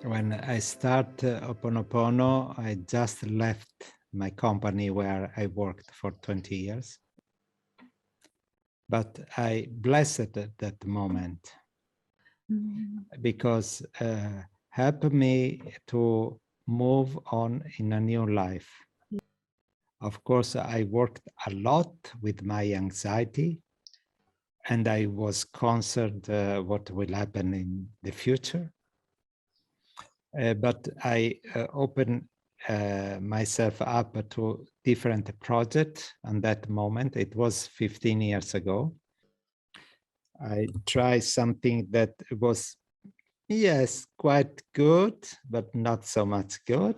When I start Ho'oponopono, I just left my company where I worked for 20 years. But I blessed at that moment because helped me to move on in a new life. Of course, I worked a lot with my anxiety, and I was concerned what will happen in the future. But I opened myself up to different projects at that moment. It was 15 years ago. I tried something that was, yes, quite good, but not so much good.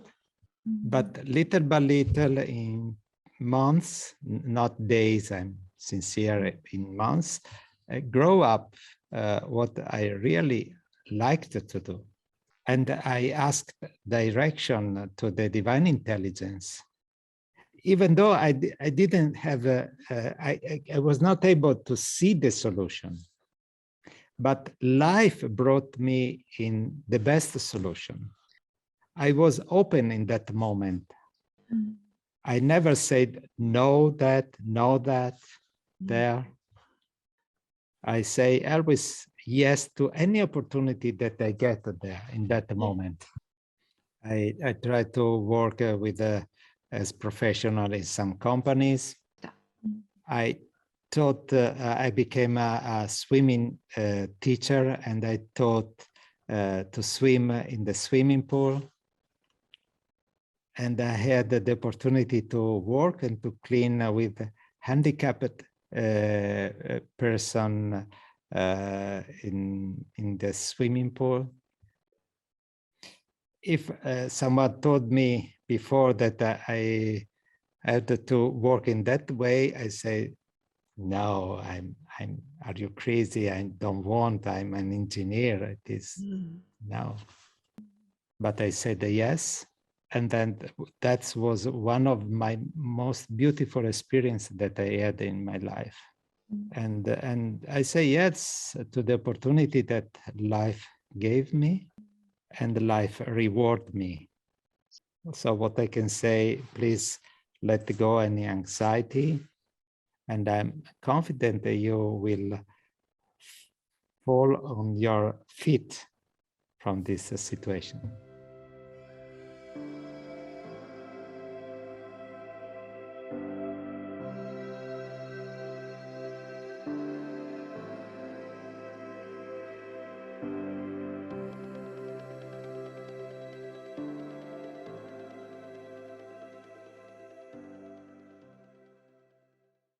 But little by little, in months, not days, I'm sincere, in months, I grow up what I really liked to do. And I asked direction to the divine intelligence. Even though I didn't have, I was not able to see the solution, but life brought me in the best solution. I was open in that moment. I never said no, that, there. I say always yes to any opportunity that I get there in that moment. I try to work with as professional in some companies. I taught, I became a swimming teacher, and I taught to swim in the swimming pool. And I had the opportunity to work and to clean with handicapped person in the swimming pool. If someone told me before that I had to work in that way, I say, no, are you crazy? I don't want, I'm an engineer. It is no. But I said yes. And then that was one of my most beautiful experiences that I had in my life. And I say yes to the opportunity that life gave me, and life reward me. So what I can say, please let go any anxiety, and I'm confident that you will fall on your feet from this situation.